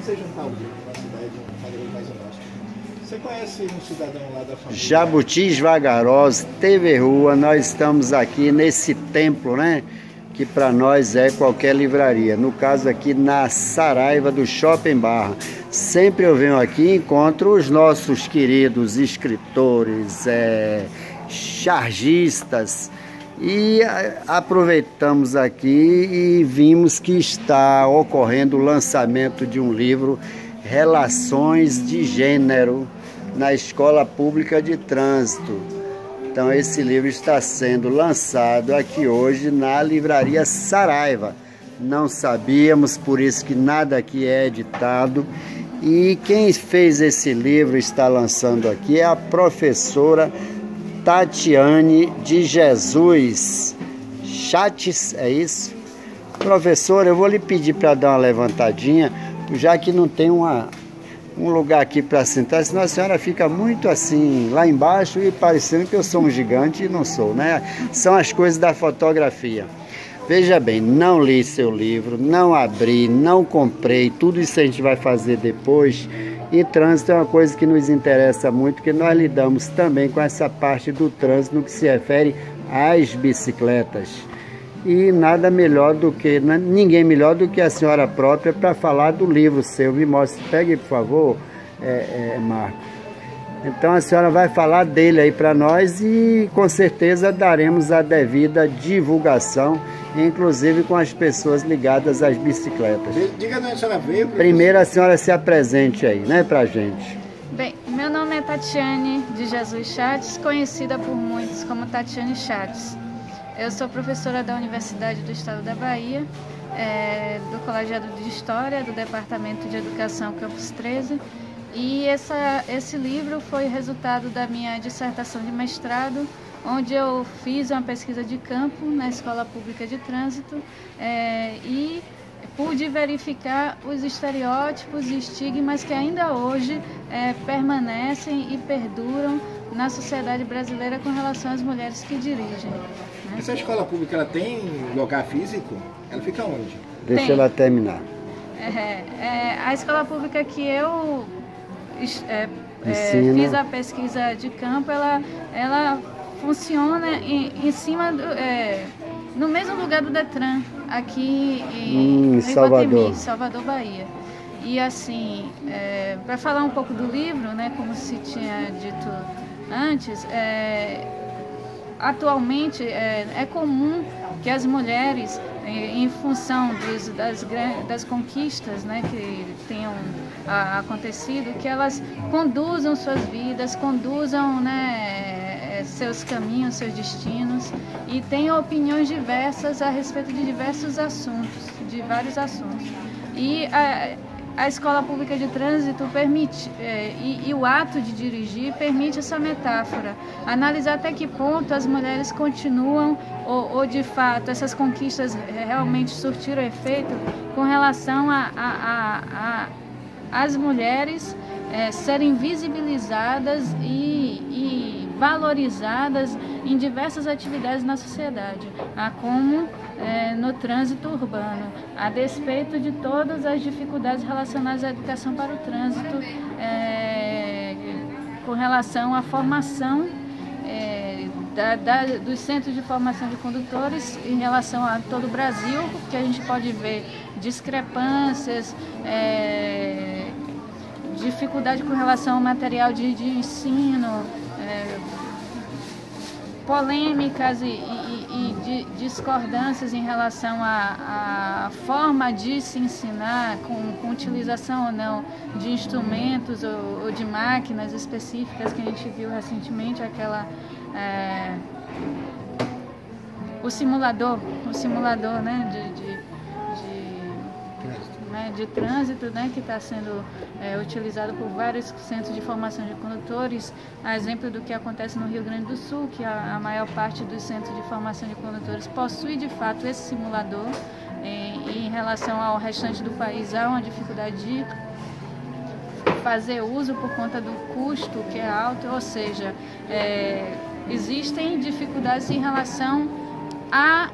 assim você juntar o livro com a cidade cada vez mais honesto. Você conhece um cidadão lá da família? Jabutis Vagarosos, TV Rua, nós estamos aqui nesse templo, né? Que para nós é qualquer livraria. No caso aqui na Saraiva do Shopping Barra. Sempre eu venho aqui e encontro os nossos queridos escritores, chargistas. E aproveitamos aqui e vimos que está ocorrendo o lançamento de um livro, Relações de Gênero, na Escola Pública de Trânsito. Então esse livro está sendo lançado aqui hoje na Livraria Saraiva. Não sabíamos, por isso que nada aqui é editado. E quem fez esse livro, está lançando aqui, é a professora Tatiane de Jesus Chates, é isso? Professora, eu vou lhe pedir para dar uma levantadinha, já que não tem um lugar aqui para sentar, senão a senhora fica muito assim, lá embaixo, e parecendo que eu sou um gigante, e não sou, né? São as coisas da fotografia. Veja bem, não li seu livro, não abri, não comprei, tudo isso a gente vai fazer depois. E trânsito é uma coisa que nos interessa muito, porque nós lidamos também com essa parte do trânsito no que se refere às bicicletas. E nada melhor do que, ninguém melhor do que a senhora própria para falar do livro seu. Me mostre, pegue por favor, Marco. Então a senhora vai falar dele aí para nós e com certeza daremos a devida divulgação, inclusive com as pessoas ligadas às bicicletas. Diga onde a senhora veio. Primeiro a senhora se apresente aí, né, pra gente. Bem, meu nome é Tatiane de Jesus Chates, conhecida por muitos como Tatiane Chates. Eu sou professora da Universidade do Estado da Bahia, do Colegiado de História, do Departamento de Educação Campus 13. E esse livro foi resultado da minha dissertação de mestrado, onde eu fiz uma pesquisa de campo na Escola Pública de Trânsito e pude verificar os estereótipos e estigmas que ainda hoje permanecem e perduram na sociedade brasileira com relação às mulheres que dirigem. Né? Essa escola pública, ela tem lugar físico? Ela fica onde? Deixa ela terminar. A escola pública que eu fiz a pesquisa de campo, ela funciona em cima no mesmo lugar do Detran, aqui em Salvador. Salvador, Bahia. E assim, para falar um pouco do livro, né, como se tinha dito antes, atualmente é comum que as mulheres, em função das conquistas, né, que tenham acontecido, que elas conduzam suas vidas, conduzam, né, seus caminhos, seus destinos, e tenham opiniões diversas a respeito de diversos assuntos, de vários assuntos. E a Escola Pública de Trânsito permite, e o ato de dirigir permite essa metáfora, analisar até que ponto as mulheres continuam, ou de fato essas conquistas realmente surtiram efeito com relação às mulheres serem visibilizadas e valorizadas em diversas atividades na sociedade, como no trânsito urbano, a despeito de todas as dificuldades relacionadas à educação para o trânsito, com relação à formação dos centros de formação de condutores em relação a todo o Brasil, porque a gente pode ver discrepâncias, dificuldade com relação ao material de ensino, polêmicas e discordâncias em relação à forma de se ensinar, com utilização ou não de instrumentos ou de máquinas específicas, que a gente viu recentemente, o simulador, né, de trânsito, né, que está sendo utilizado por vários centros de formação de condutores, a exemplo do que acontece no Rio Grande do Sul, que a maior parte dos centros de formação de condutores possui de fato esse simulador, e em relação ao restante do país há uma dificuldade de fazer uso por conta do custo, que é alto, ou seja, existem dificuldades em relação a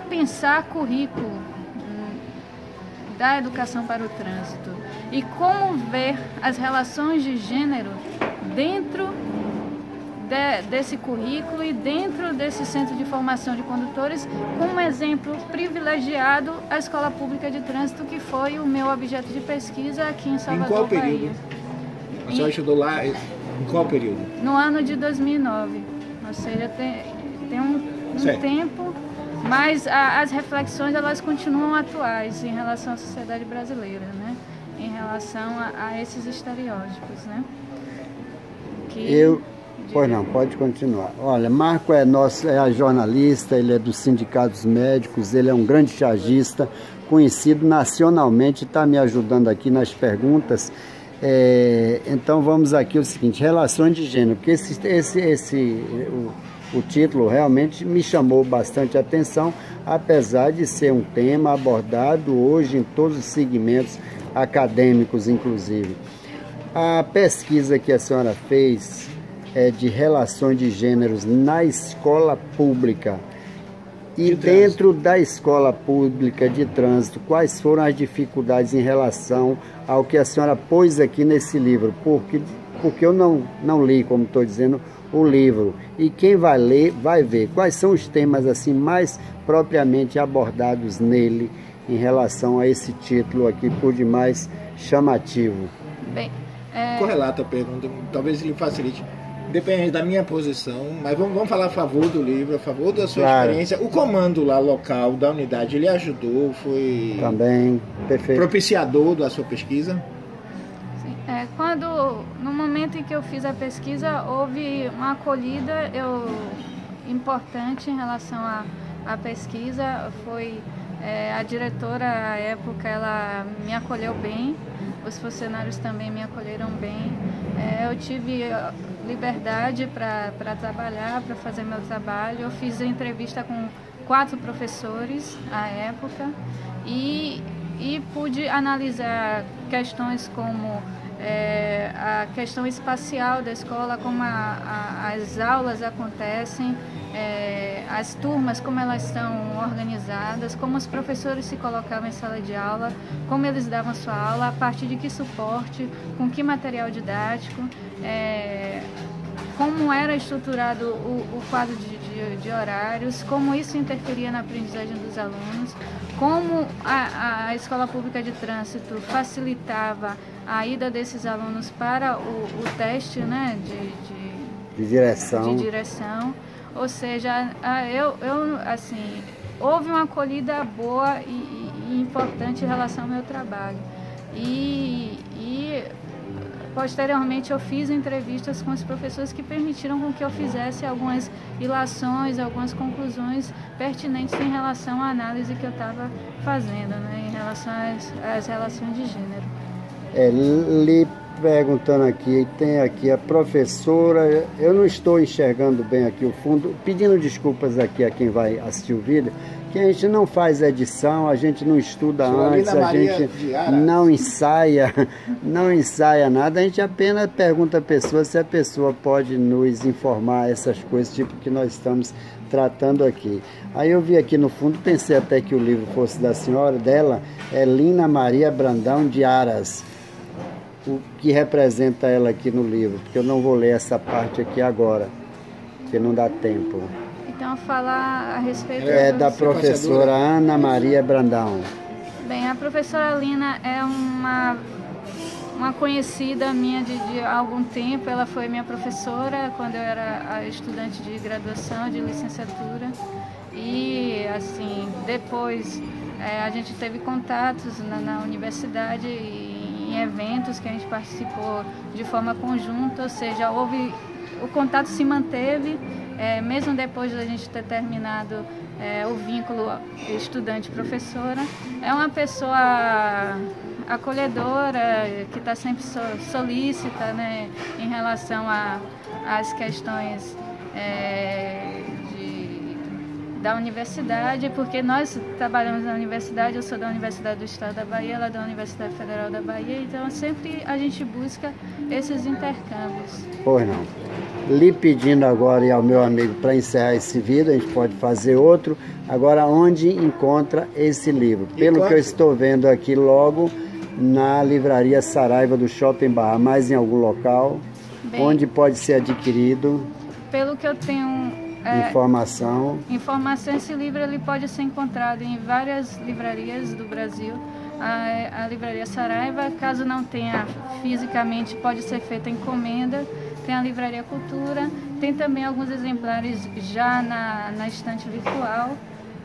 pensar currículo. da educação para o trânsito e como ver as relações de gênero dentro desse currículo e dentro desse centro de formação de condutores, com um exemplo privilegiado a Escola Pública de Trânsito, que foi o meu objeto de pesquisa aqui em Salvador, Em qual período? Bahia. A senhora estudou lá em qual período? No ano de 2009, ou seja, tem um tempo, mas as reflexões elas continuam atuais em relação à sociedade brasileira, né? Em relação a esses estereótipos, né? Pois não, pode continuar. Olha, Marco é jornalista, ele é dos sindicatos médicos, ele é um grande chargista, conhecido nacionalmente, está me ajudando aqui nas perguntas. Então vamos aqui o seguinte, relações de gênero, porque o título realmente me chamou bastante atenção, apesar de ser um tema abordado hoje em todos os segmentos acadêmicos, inclusive. A pesquisa que a senhora fez de relações de gêneros na escola pública e dentro da escola pública de trânsito, quais foram as dificuldades em relação ao que a senhora pôs aqui nesse livro? Porque eu não li, como estou dizendo, o livro. E quem vai ler vai ver quais são os temas assim mais propriamente abordados nele em relação a esse título aqui, por demais chamativo. Bem, Correlata a pergunta, talvez ele facilite. Depende da minha posição, mas vamos falar a favor do livro, a favor da sua experiência. O comando lá local da unidade, ele ajudou, foi também perfeito, propiciador da sua pesquisa? Sim. No momento em que eu fiz a pesquisa, houve uma acolhida importante em relação à pesquisa. Foi a diretora, à época, ela me acolheu bem, os funcionários também me acolheram bem. Eu tive liberdade para trabalhar, para fazer meu trabalho. Eu fiz a entrevista com 4 professores à época e pude analisar questões como a questão espacial da escola, como as aulas acontecem, as turmas, como elas estão organizadas, como os professores se colocavam em sala de aula, como eles davam sua aula, a partir de que suporte, com que material didático, como era estruturado o quadro de horários, como isso interferia na aprendizagem dos alunos, como a Escola Pública de Trânsito facilitava a ida desses alunos para o teste, né, de direção. Ou seja, assim, houve uma acolhida boa e importante em relação ao meu trabalho. E posteriormente eu fiz entrevistas com os professores que permitiram com que eu fizesse algumas ilações, algumas conclusões pertinentes em relação à análise que eu estava fazendo, né, em relação às relações de gênero. Lhe perguntando aqui, tem aqui a professora, eu não estou enxergando bem aqui o fundo, pedindo desculpas aqui a quem vai assistir o vídeo, que a gente não faz edição, a gente não estuda antes, a gente não ensaia nada, a gente apenas pergunta a pessoa se a pessoa pode nos informar essas coisas, tipo que nós estamos tratando aqui. Aí eu vi aqui no fundo, pensei até que o livro fosse da senhora, dela, é Lina Maria Brandão de Aras. O que representa ela aqui no livro, porque eu não vou ler essa parte aqui agora, porque não dá tempo. Então, falar a respeito... da professora Ana Maria Brandão. Bem, a professora Lina é uma conhecida minha de algum tempo. Ela foi minha professora quando eu era estudante de graduação, de licenciatura. E, assim, depois a gente teve contatos na universidade e em eventos que a gente participou de forma conjunta, ou seja, o contato se manteve, mesmo depois da gente ter terminado o vínculo estudante-professora. É uma pessoa acolhedora, que está sempre solícita, né, em relação às questões da universidade, porque nós trabalhamos na universidade, eu sou da Universidade do Estado da Bahia, ela é da Universidade Federal da Bahia, então sempre a gente busca esses intercâmbios. Pois não. Lhe pedindo agora e ao meu amigo para encerrar esse vídeo, a gente pode fazer outro. Agora, onde encontra esse livro? Pelo que eu estou vendo aqui, logo na livraria Saraiva do Shopping Barra, mais em algum local? Bem, onde pode ser adquirido? Pelo que eu tenho informação, esse livro ele pode ser encontrado em várias livrarias do Brasil. A livraria Saraiva, caso não tenha fisicamente, pode ser feita encomenda. Tem a Livraria Cultura, tem também alguns exemplares já na estante virtual,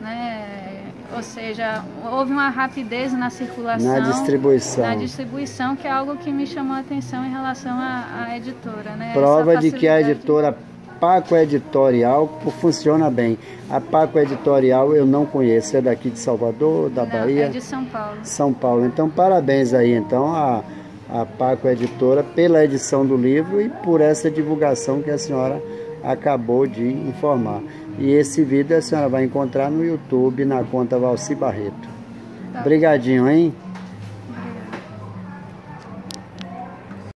né? Ou seja, houve uma rapidez na circulação, na distribuição, que é algo que me chamou a atenção em relação à editora, né? Prova de que a editora Paco Editorial funciona bem. A Paco Editorial eu não conheço, é daqui de Salvador, da Bahia? É de São Paulo. São Paulo. Então, parabéns aí, então, a Paco Editora pela edição do livro e por essa divulgação que a senhora acabou de informar. E esse vídeo a senhora vai encontrar no YouTube, na conta Valci Barreto. Obrigadinho, hein?